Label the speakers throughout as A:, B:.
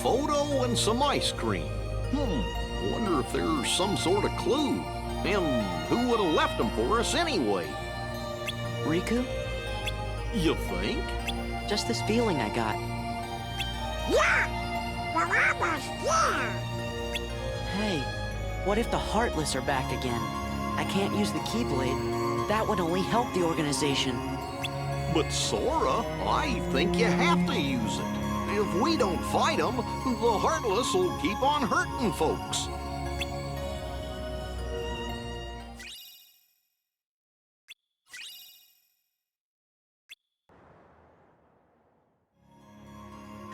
A: photo and some ice cream. Wonder if there's some sort of clue. And who would have left them for us anyway?
B: Riku?
A: You think?
B: Just this feeling I got.
C: Yeah! We're almost there!
B: Hey, what if the Heartless are back again? I can't use the Keyblade. That would only help the organization.
A: But Sora, I think you have to use it. If we don't fight them, the Heartless will keep on hurting folks.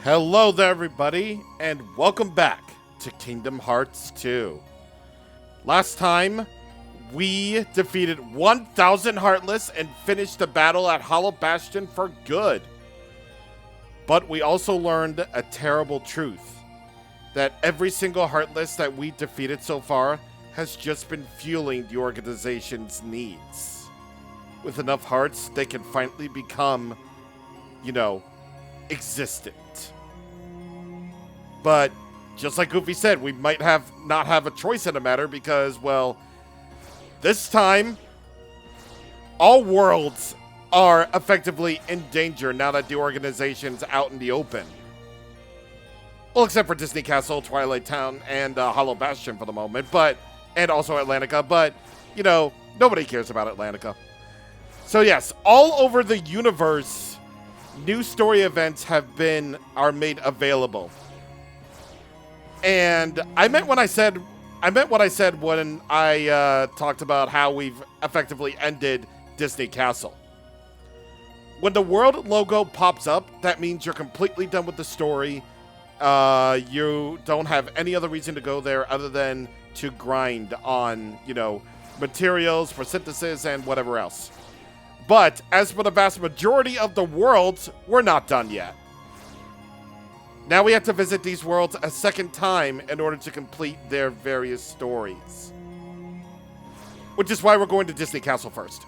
D: Hello there, everybody, and welcome back to Kingdom Hearts 2. Last time, we defeated 1,000 Heartless and finished the battle at Hollow Bastion for good. But we also learned a terrible truth, that every single Heartless that we defeated so far has just been fueling the organization's needs. With enough hearts, they can finally become, existent. But just like Goofy said, we might not have a choice in the matter because, well, this time all worlds are effectively in danger now that the organization's out in the open. Well, except for Disney Castle, Twilight Town, and Hollow Bastion for the moment, and also Atlantica, but nobody cares about Atlantica. So yes, all over the universe, new story events are made available. And I meant what I said when I talked about how we've effectively ended Disney Castle. When the world logo pops up, that means you're completely done with the story. You don't have any other reason to go there other than to grind on, materials for synthesis and whatever else. But as for the vast majority of the worlds, we're not done yet. Now we have to visit these worlds a second time in order to complete their various stories. Which is why we're going to Disney Castle first.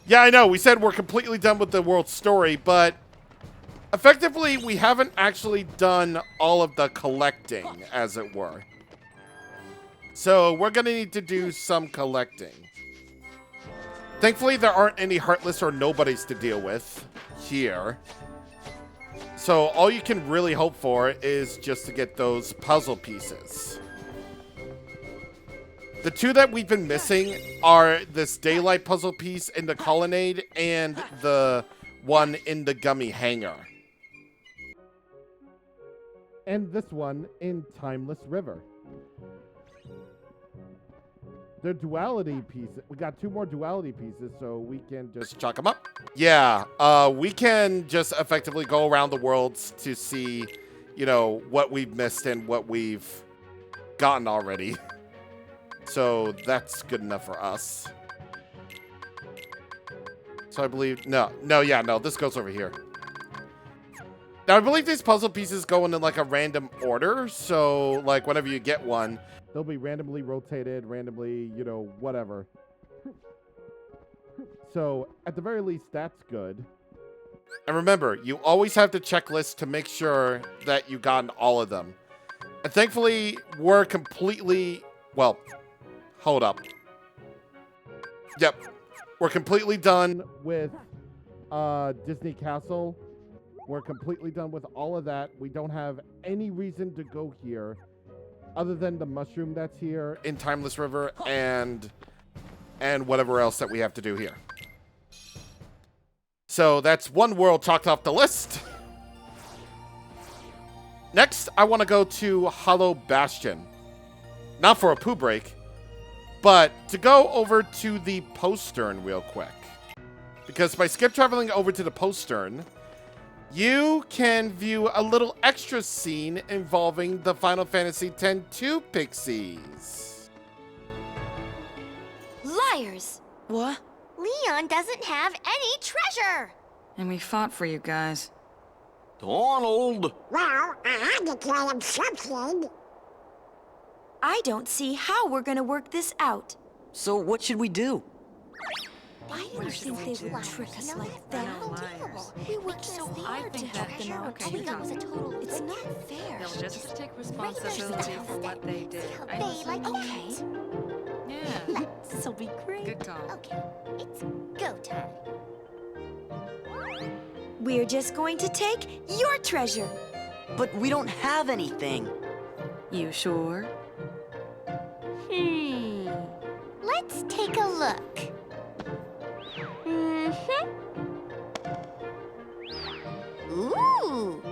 D: Yeah, I know, we said we're completely done with the world story, but effectively we haven't actually done all of the collecting, as it were. So we're going to need to do some collecting. Thankfully, there aren't any Heartless or Nobodies to deal with here. So all you can really hope for is just to get those puzzle pieces. The two that we've been missing are this daylight puzzle piece in the colonnade and the one in the gummy hangar. And this one in Timeless River. The duality pieces. We got two more duality pieces, so we can just chalk them up. Yeah, we can just effectively go around the worlds to see, what we've missed and what we've gotten already. So that's good enough for us. So I believe, no, this goes over here. Now I believe these puzzle pieces go in like a random order, so like whenever you get one, they'll be randomly rotated, randomly, whatever. So, at the very least, that's good. And remember, you always have the checklist to make sure that you've gotten all of them. And thankfully, we're completely... Well, hold up. Yep. We're completely done with Disney Castle. We're completely done with all of that. We don't have any reason to go here. Other than the mushroom that's here in Timeless River and whatever else that we have to do here. So that's one world chalked off the list. Next, I want to go to Hollow Bastion. Not for a poo break, but to go over to the postern real quick. Because by skip traveling over to the postern, you can view a little extra scene involving the Final Fantasy X-2 pixies.
E: Liars!
B: What?
E: Leon doesn't have any treasure!
F: And we fought for you guys.
A: Donald!
C: Well, I had to tell him something.
E: I don't see how we're gonna work this out.
B: So what should we do?
E: I
F: didn't think they would trick us like that.
E: Unbelievable.
F: We worked so hard to help them out.
E: I think that was a total.
F: It's not fair.
G: They'll just take responsibility for what they did. I know.
E: They like okay.
G: Yeah.
F: This'll be great.
G: Good call.
E: Okay, it's go time.
H: We're just going to take your treasure.
B: But we don't have anything.
F: You sure?
E: Let's take a look. Mm-hmm. Ooh.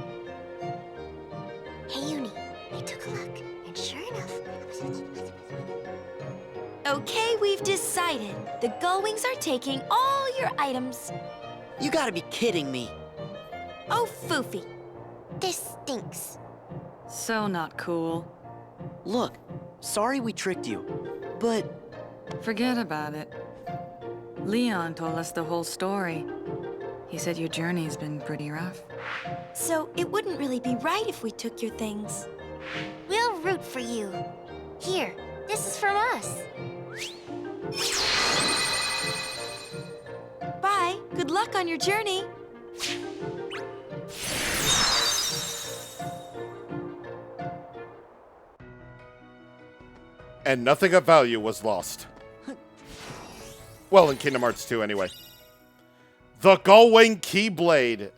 E: Hey, Uni, I took a look, and sure enough.
H: Okay, we've decided. The Gullwings are taking all your items.
B: You gotta be kidding me.
H: Oh, Foofy.
E: This stinks.
F: So not cool.
B: Look, sorry we tricked you, but
F: Forget about it. Leon told us the whole story. He said your journey's been pretty rough.
H: So it wouldn't really be right if we took your things.
E: We'll root for you. Here, this is from us.
H: Bye. Good luck on your journey.
D: And nothing of value was lost. Well, in Kingdom Hearts 2 anyway. The Gullwing Keyblade.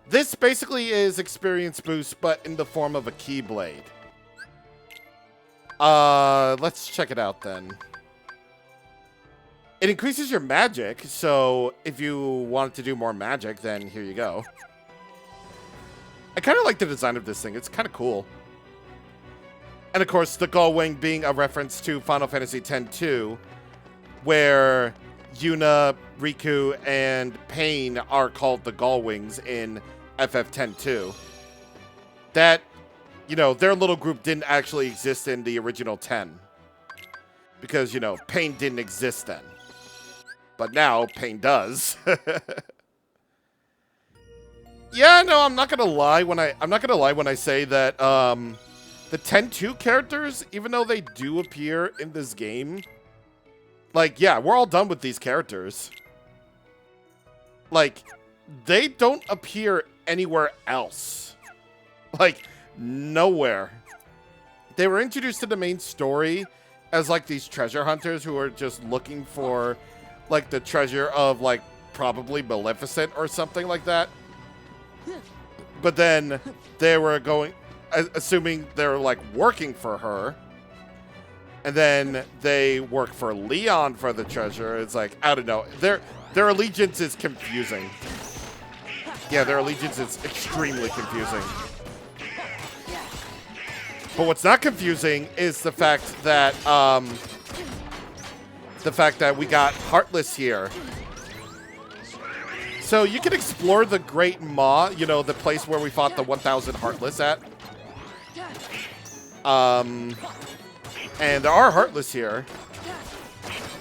D: This basically is experience boost, but in the form of a Keyblade. Let's check it out then. It increases your magic, so if you wanted to do more magic, then here you go. I kind of like the design of this thing. It's kind of cool. And of course, the Gullwing being a reference to Final Fantasy X-2, where Yuna, Riku, and Pain are called the Gullwings in FF10-2. That, you know, their little group didn't actually exist in the original 10. Because, you know, Pain didn't exist then. But now, Pain does. Yeah, no, I'm not gonna lie when I say that, the 10-2 characters, even though they do appear in this game, like, yeah, we're all done with these characters. Like, they don't appear anywhere else. Like, nowhere. They were introduced to the main story as, like, these treasure hunters who are just looking for, like, the treasure of, like, probably Maleficent or something like that. But then they were going, assuming they're, like, working for her. And then they work for Leon for the treasure. It's like, I don't know. Their allegiance is confusing. Yeah, their allegiance is extremely confusing. But what's not confusing is the fact that we got Heartless here. So you can explore the Great Maw, you know, the place where we fought the 1000 Heartless at. And there are Heartless here.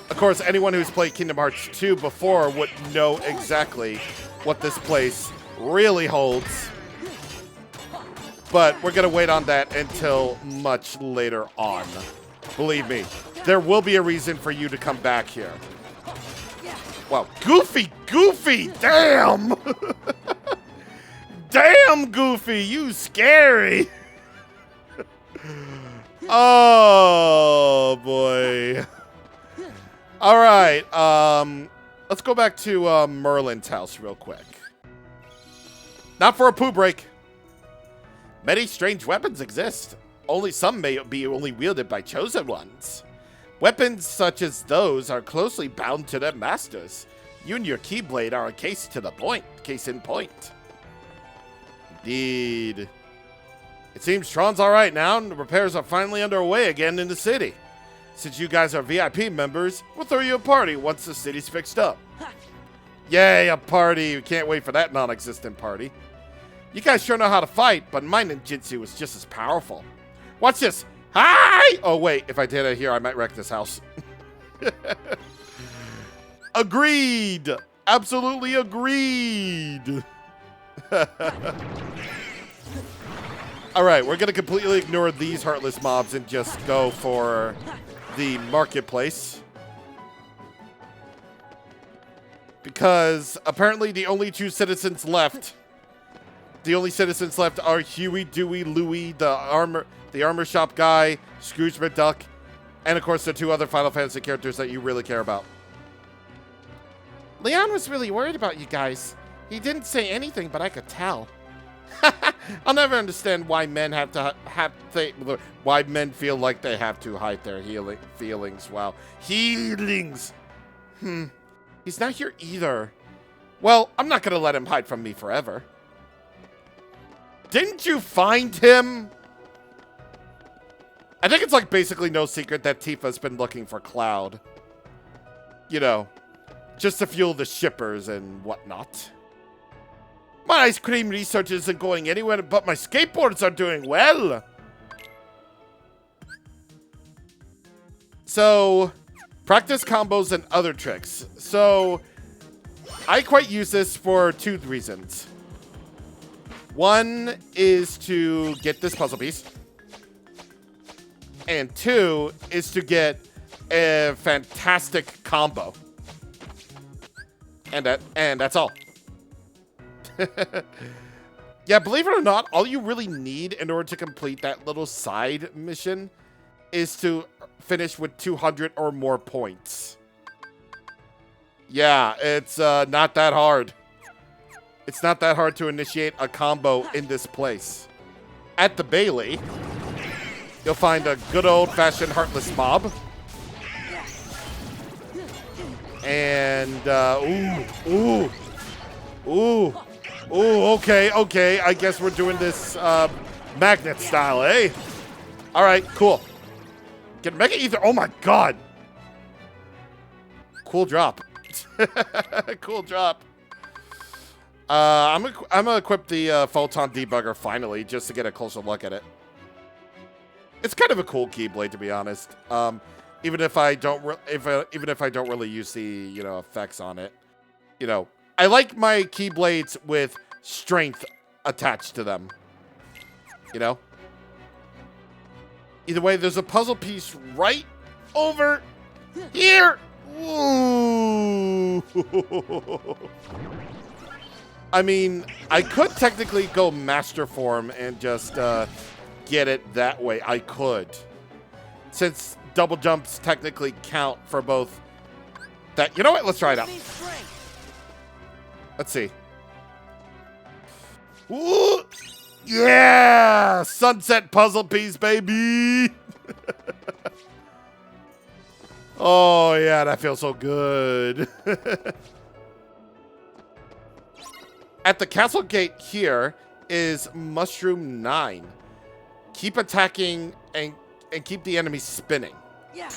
D: Of course, anyone who's played Kingdom Hearts 2 before would know exactly what this place really holds. But we're going to wait on that until much later on. Believe me, there will be a reason for you to come back here. Wow, Goofy! Damn! Damn, Goofy, you scary! Oh, boy. All right, let's go back to Merlin's house real quick. Not for a poo break. Many strange weapons exist. Only some may be only wielded by chosen ones. Weapons such as those are closely bound to their masters. You and your Keyblade are a case in point. Indeed. It seems Tron's alright now, and the repairs are finally underway again in the city. Since you guys are VIP members, we'll throw you a party once the city's fixed up. Yay, a party. We can't wait for that non-existent party. You guys sure know how to fight, but my ninjutsu is just as powerful. Watch this. Hi! Oh, wait. If I did it here, I might wreck this house. Agreed. Absolutely agreed. All right, we're going to completely ignore these Heartless mobs and just go for the marketplace. Because apparently the only two citizens left, are Huey, Dewey, Louie, the armor shop guy, Scrooge McDuck, and of course the two other Final Fantasy characters that you really care about. Leon was really worried about you guys. He didn't say anything, but I could tell. I'll never understand why men why men feel like they have to hide their feelings. Wow, healings. He's not here either. Well, I'm not gonna let him hide from me forever. Didn't you find him? I think it's like basically no secret that Tifa's been looking for Cloud. You know, just to fuel the shippers and whatnot. My ice cream research isn't going anywhere, but my skateboards are doing well. So, practice combos and other tricks. So, I quite use this for two reasons. One is to get this puzzle piece. And two is to get a fantastic combo. And that's all. Yeah, believe it or not, all you really need in order to complete that little side mission is to finish with 200 or more points. Yeah, it's not that hard. It's not that hard to initiate a combo in this place. At the Bailey, you'll find a good old-fashioned Heartless mob. And, okay, I guess we're doing this, magnet style, eh? Alright, cool. Get Mega Ether, oh my god! Cool drop. Cool drop. I'm gonna equip the, Photon Debugger finally, just to get a closer look at it. It's kind of a cool Keyblade, to be honest. Even if I don't really use the, you know, effects on it. You know, I like my Keyblades with strength attached to them. You know? Either way, there's a puzzle piece right over here. Ooh. I mean, I could technically go Master Form and just get it that way. I could. Since double jumps technically count for both that. You know what? Let's try it out. Let's see. Ooh. Yeah! Sunset puzzle piece, baby! Oh, yeah, that feels so good. At the castle gate here is Mushroom 9. Keep attacking and keep the enemy spinning.
B: Yeah.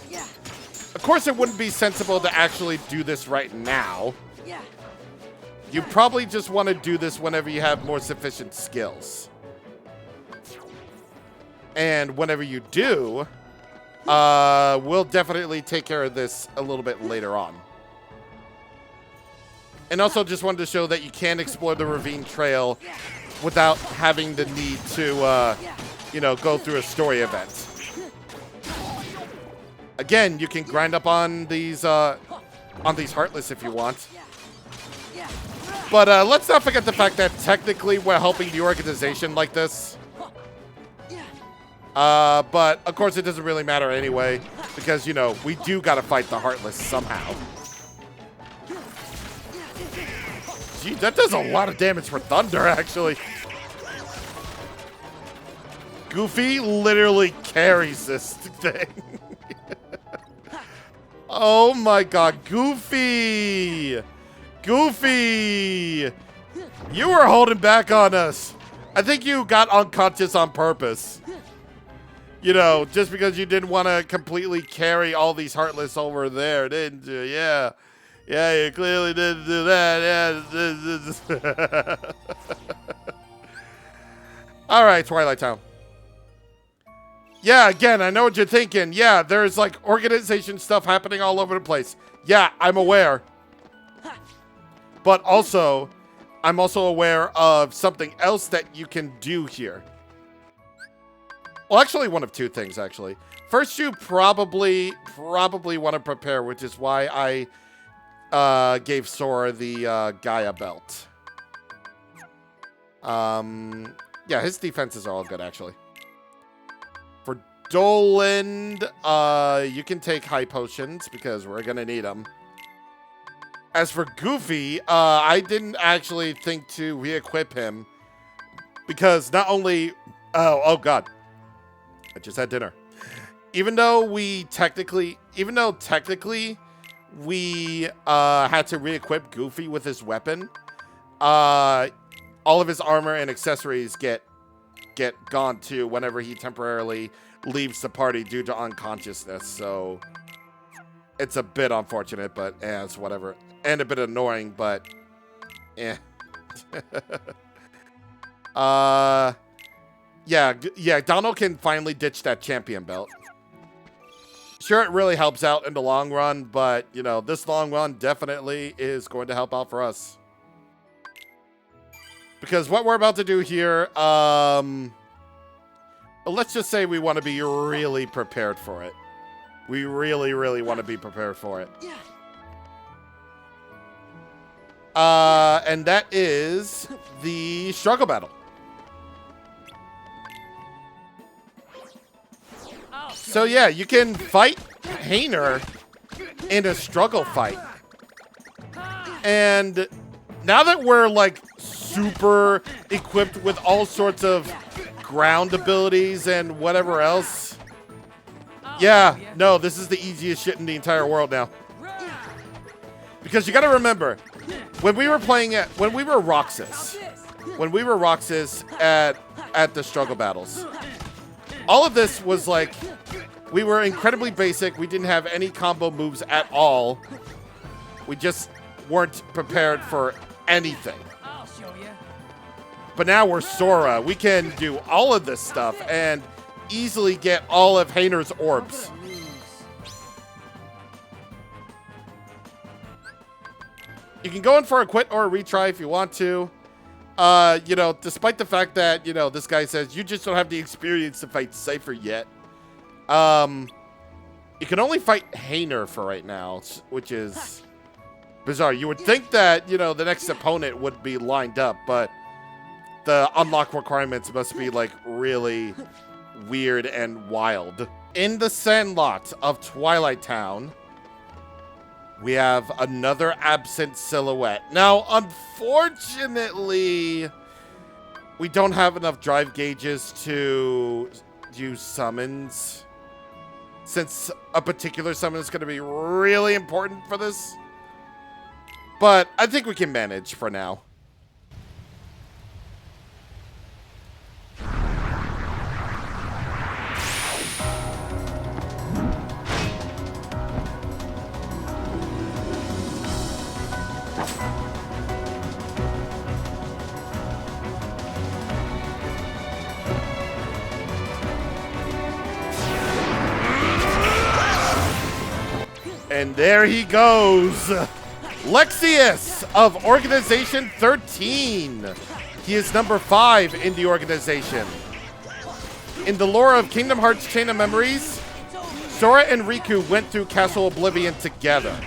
B: Yeah.
D: Of course, it wouldn't be sensible to actually do this right now.
B: Yeah.
D: You probably just want to do this whenever you have more sufficient skills. And whenever you do, we'll definitely take care of this a little bit later on. And also just wanted to show that you can explore the ravine trail without having the need to, you know, go through a story event. Again, you can grind up on these Heartless if you want. But let's not forget the fact that technically we're helping the organization like this. But of course it doesn't really matter anyway, because, you know, we do gotta fight the Heartless somehow. Gee, that does a lot of damage for Thunder, actually. Goofy literally carries this thing. Oh my god, Goofy! Goofy! You were holding back on us. I think you got unconscious on purpose. You know, just because you didn't want to completely carry all these Heartless over there, didn't you? Yeah. Yeah, you clearly didn't do that. Yeah. Alright, Twilight Town. Yeah, again, I know what you're thinking. Yeah, there's like organization stuff happening all over the place. Yeah, I'm aware. But also, I'm also aware of something else that you can do here. Well, actually, one of two things, actually. First, you probably want to prepare, which is why I gave Sora the Gaia belt. Yeah, his defenses are all good, actually. For Doland, you can take high potions because we're gonna need them. As for Goofy, I didn't actually think to re-equip him because not only... Oh god. I just had dinner. Even though technically we had to re-equip Goofy with his weapon, all of his armor and accessories get gone too whenever he temporarily leaves the party due to unconsciousness. So it's a bit unfortunate, but it's whatever. And a bit annoying, but yeah. Yeah, Donald can finally ditch that champion belt. Sure, it really helps out in the long run, but, you know, this long run definitely is going to help out for us. Because what we're about to do here, let's just say we want to be really prepared for it. We really, really want to be prepared for it. And that is the struggle battle. So yeah, you can fight Hayner in a struggle fight. And now that we're like super equipped with all sorts of ground abilities and whatever else, yeah, no, this is the easiest shit in the entire world now. Because you gotta remember, when we were Roxas at the struggle battles, all of this was like, we were incredibly basic. We didn't have any combo moves at all. We just weren't prepared for anything. But now we're Sora. We can do all of this stuff and easily get all of Hayner's orbs. You can go in for a quit or a retry if you want to. You know, despite the fact that, you know, this guy says you just don't have the experience to fight Cypher yet. You can only fight Hayner for right now, which is bizarre. You would think that, you know, the next opponent would be lined up, but the unlock requirements must be like really weird and wild. In the Sandlot of Twilight Town, we have another absent silhouette. Now, unfortunately, we don't have enough drive gauges to use summons, since a particular summon is going to be really important for this. But I think we can manage for now. And there he goes, Lexius of Organization 13. He is number 5 in the organization. In the lore of Kingdom Hearts Chain of Memories, Sora and Riku went through Castle Oblivion together.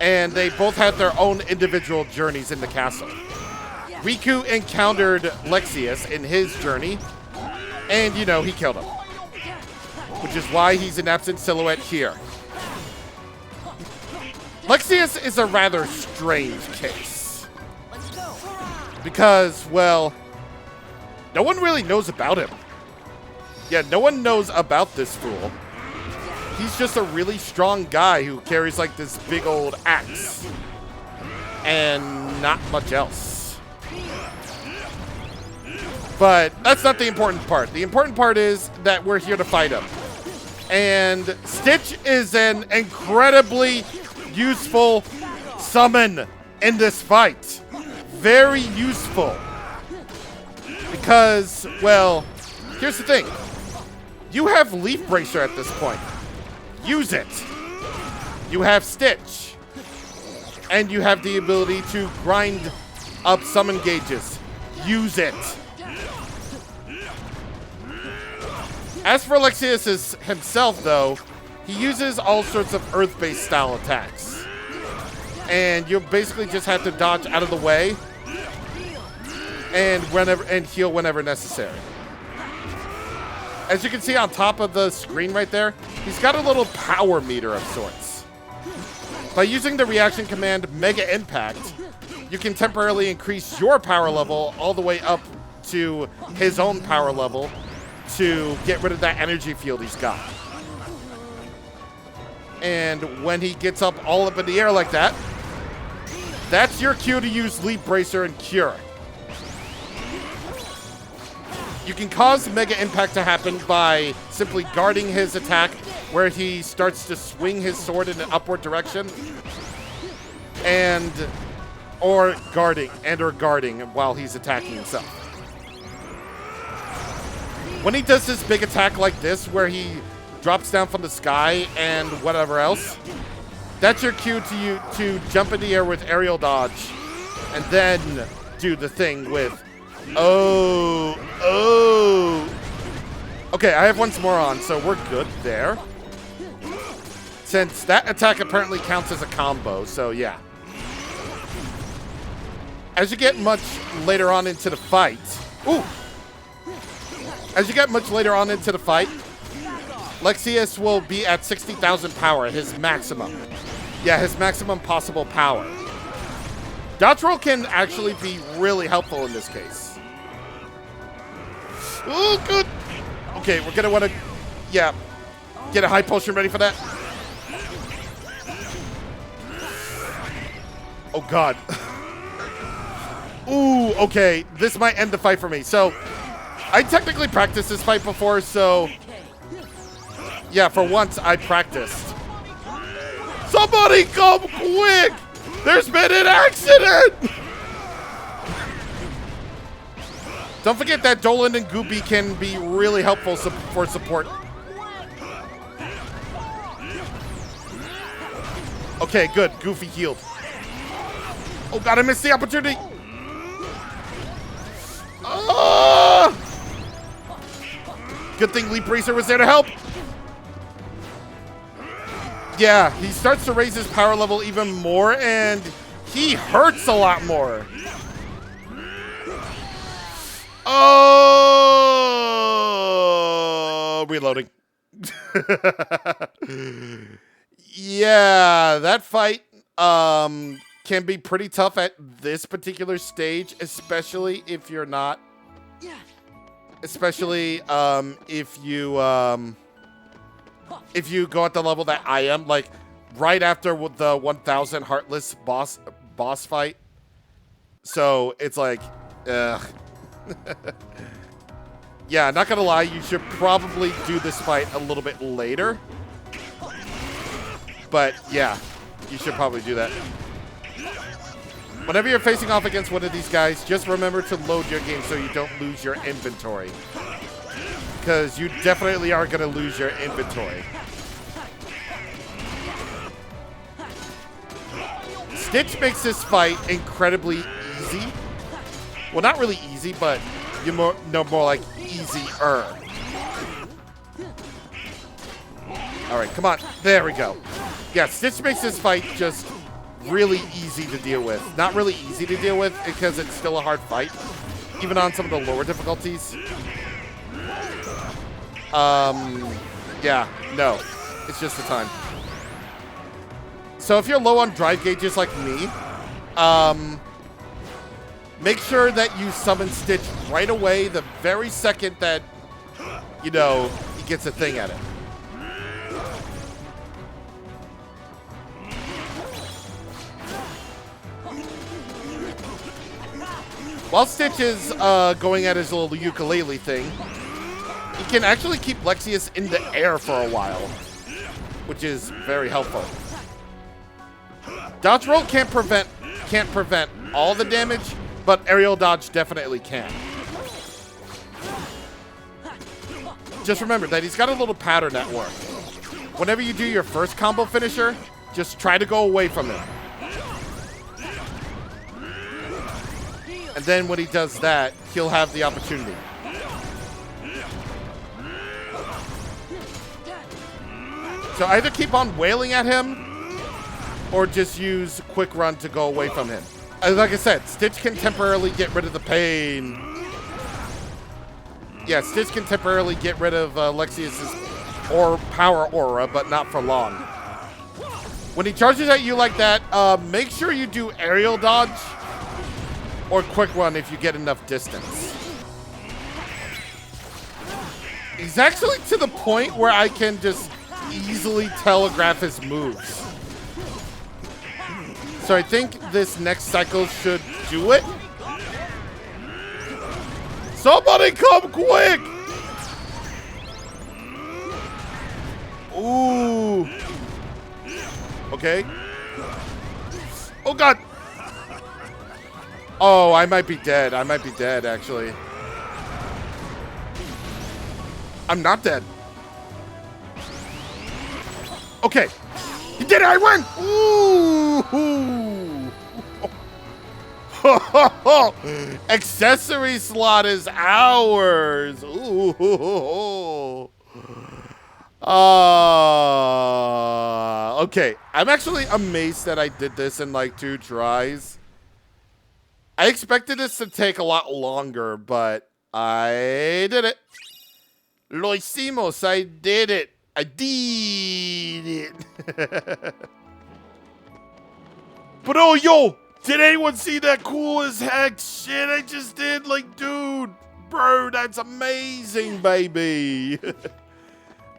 D: And they both had their own individual journeys in the castle. Riku encountered Lexius in his journey, and, you know, he killed him. Which is why he's an absent silhouette here. Lexius is a rather strange case. Because, well, no one really knows about him. Yeah, no one knows about this fool. He's just a really strong guy who carries like this big old axe. And not much else. But that's not the important part. The important part is that we're here to fight him. And Stitch is an incredibly useful summon in this fight. Very useful. Because, well, here's the thing. You have Leaf Bracer at this point. Use it. You have Stitch. And you have the ability to grind up summon gauges. Use it. As for Lexius himself, though, he uses all sorts of earth-based style attacks. and you basically just have to dodge out of the way and heal whenever necessary. As you can see on top of the screen right there, he's got a little power meter of sorts. By using the reaction command Mega Impact, you can temporarily increase your power level all the way up to his own power level to get rid of that energy field he's got. And when he gets all up in the air like that, that's your cue to use Leap Bracer and Cure. You can cause Mega Impact to happen by simply guarding his attack where he starts to swing his sword in an upward direction or guarding while he's attacking himself. When he does this big attack like this where he drops down from the sky and whatever else, that's your cue to jump in the air with aerial dodge and then do the thing with Okay, I have once more on, so we're good there. Since that attack apparently counts as a combo, so yeah. As you get much later on into the fight, Lexaeus will be at 60,000 power, his maximum. Yeah, his maximum possible power. Dodge roll can actually be really helpful in this case. Oh, good. Okay, we're gonna want to, get a high potion ready for that. Oh, God. Ooh, okay. This might end the fight for me. So, I technically practiced this fight before, so... Yeah, for once, I practiced. Somebody come quick! There's been an accident! Don't forget that Dolan and Goopy can be really helpful for support. Okay, good. Goofy healed. Oh, God, I missed the opportunity. Good thing Leap Racer was there to help. Yeah, he starts to raise his power level even more, and he hurts a lot more. Oh, reloading. Yeah, that fight can be pretty tough at this particular stage, especially if you're not. Especially if you go at the level that I am, like right after the 1000 Heartless boss fight. So it's like, yeah, not gonna lie, you should probably do this fight a little bit later. But yeah, you should probably do that. Whenever you're facing off against one of these guys, just remember to load your game so you don't lose your inventory. Because you definitely are going to lose your inventory. Stitch makes this fight incredibly easy. Well, not really easy, but you more like easier. All right, come on. There we go. Yeah, Stitch makes this fight just really easy to deal with. Not really easy to deal with because it's still a hard fight, even on some of the lower difficulties. Yeah, no, it's just the time. So if you're low on drive gauges like me, make sure that you summon Stitch right away the very second that, he gets a thing at it. While Stitch is going at his little ukulele thing, he can actually keep Lexaeus in the air for a while, which is very helpful. Dodge roll can't prevent all the damage, but aerial dodge definitely can. Just remember that he's got a little pattern at work. Whenever you do your first combo finisher, just try to go away from him. And then when he does that, he'll have the opportunity. So either keep on wailing at him, or just use Quick Run to go away from him. Like I said, Stitch can temporarily get rid of the pain. Yeah, Stitch can temporarily get rid of Lexius's power aura, but not for long. When he charges at you like that, make sure you do aerial dodge or Quick Run if you get enough distance. He's actually to the point where I can just easily telegraph his moves. So I think this next cycle should do it. Somebody come quick! Ooh. Okay. Oh, God. Oh, I might be dead. I might be dead, actually. I'm not dead. Okay. You did it! I win! Ooh! Accessory slot is ours! Ooh! Okay. I'm actually amazed that I did this in like 2 tries. I expected this to take a lot longer, but I did it. Lo hicimos, I did it. I did it. But oh, yo, did anyone see that cool as heck shit I just did? Like, dude, bro, that's amazing, baby.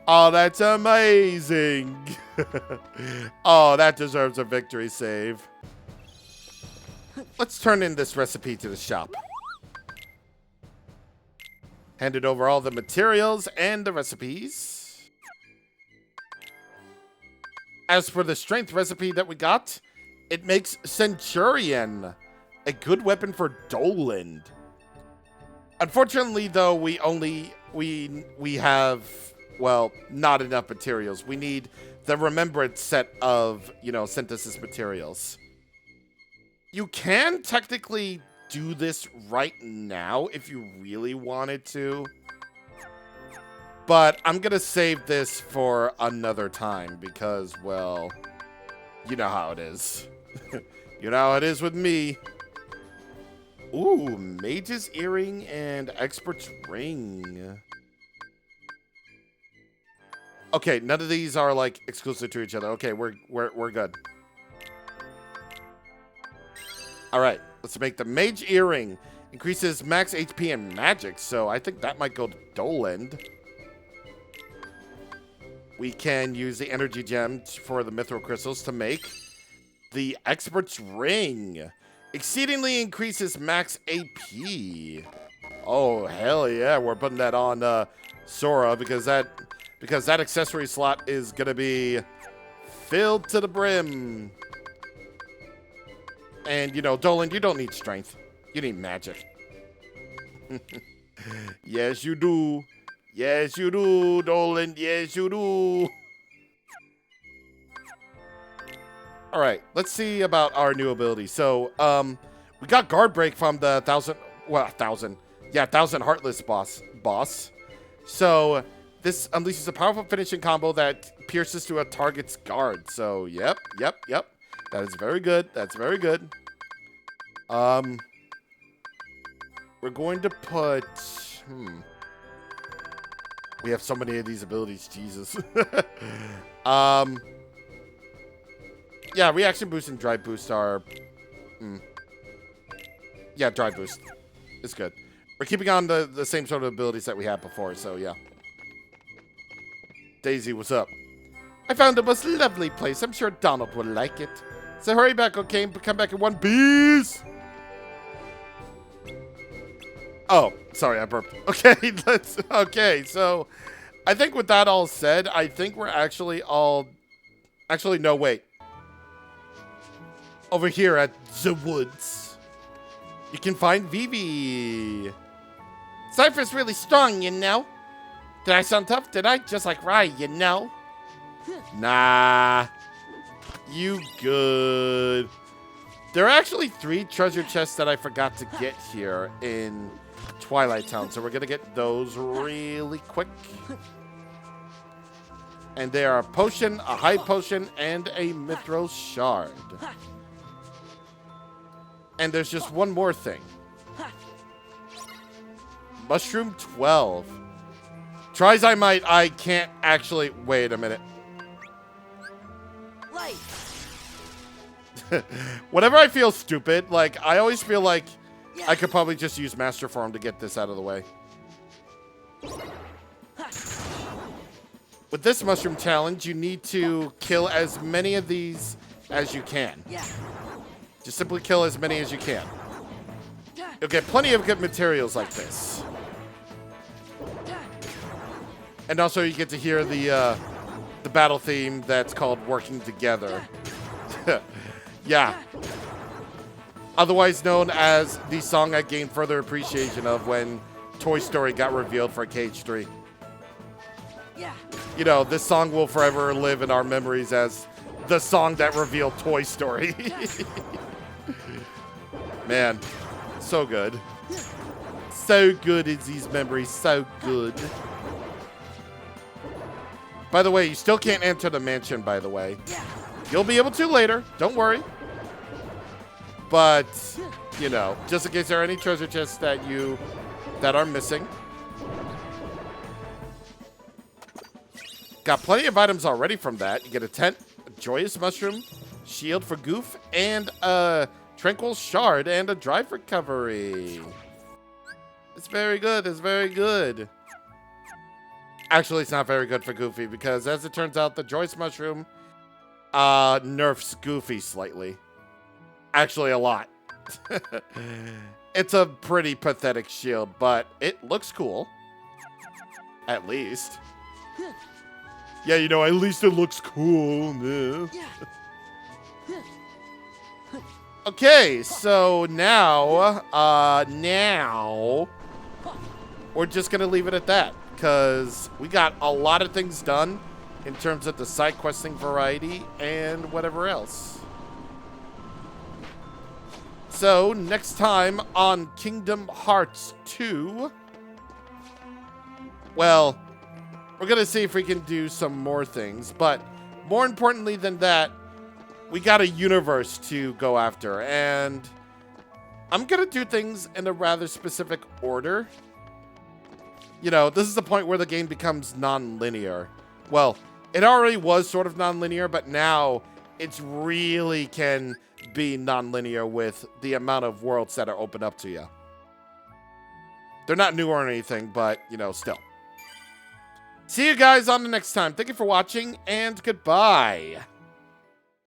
D: Oh, that's amazing. Oh, that deserves a victory save. Let's turn in this recipe to the shop. Handed over all the materials and the recipes. As for the strength recipe that we got, it makes Centurion a good weapon for Doland. Unfortunately, though, we have, well, not enough materials. We need the Remembrance set of, synthesis materials. You can technically do this right now if you really wanted to. But I'm going to save this for another time because, well, you know how it is. You know how it is with me. Ooh, Mage's Earring and Expert's Ring. Okay, none of these are like exclusive to each other. Okay, we're good. All right, let's make the Mage Earring. Increases max HP and magic, so I think that might go to Doland. We can use the energy gem for the mithril crystals to make the Expert's Ring. Exceedingly increases max AP. Oh, hell yeah, we're putting that on Sora because that accessory slot is gonna be filled to the brim. And, Doland, you don't need strength. You need magic. Yes, you do. Yes, you do, Doland. Yes, you do. All right, let's see about our new ability. So, we got Guard Break from the 1,000 Heartless boss. So, this unleashes a powerful finishing combo that pierces to a target's guard. So, yep. That is very good. That's very good. We're going to put... We have so many of these abilities, Jesus. Yeah, reaction boost and drive boost are... Yeah, drive boost. It's good. We're keeping on the same sort of abilities that we had before, so yeah. Daisy, what's up? I found the most lovely place. I'm sure Donald will like it. So hurry back, okay? Come back in one piece. Oh, sorry, I burped. Okay, okay, so I think with that all said, I think we're actually no, wait. Over here at the woods, you can find Vivi. Cypher's really strong, Did I sound tough? Did I? Just like Rai, Nah. You good. There are actually 3 treasure chests that I forgot to get here in Twilight Town, so we're going to get those really quick. And they are a potion, a high potion, and a mithril shard. And there's just one more thing. Mushroom 12. Try as I might, I can't actually... Wait a minute. Whenever I feel stupid, like, I always feel like I could probably just use Master Form to get this out of the way. With this mushroom challenge, you need to kill as many of these as you can. Just simply kill as many as you can. You'll get plenty of good materials like this. And also you get to hear the battle theme that's called Working Together. Yeah. Otherwise known as the song I gained further appreciation of when Toy Story got revealed for KH3. You know, this song will forever live in our memories as the song that revealed Toy Story. Man, so good. So good is these memories, so good. By the way, you still can't enter the mansion, by the way. You'll be able to later, don't worry. But, you know, just in case there are any treasure chests that are missing. Got plenty of items already from that. You get a tent, a joyous mushroom, shield for Goof, and a tranquil shard, and a drive recovery. It's very good, it's very good. Actually, it's not very good for Goofy, because as it turns out, the joyous mushroom nerfs Goofy slightly. Actually, a lot. It's a pretty pathetic shield, but it looks cool. At least. Yeah, you know, at least it looks cool. Okay, so now we're just gonna leave it at that, because we got a lot of things done in terms of the side questing variety and whatever else. So, next time on Kingdom Hearts 2, well, we're going to see if we can do some more things, but more importantly than that, we got a universe to go after, and I'm going to do things in a rather specific order. You know, this is the point where the game becomes non-linear. Well, it already was sort of non-linear, but now it's really can be non-linear with the amount of worlds that are open up to you. They're not new or anything, but, you know, still. See you guys on the next time. Thank you for watching, and goodbye.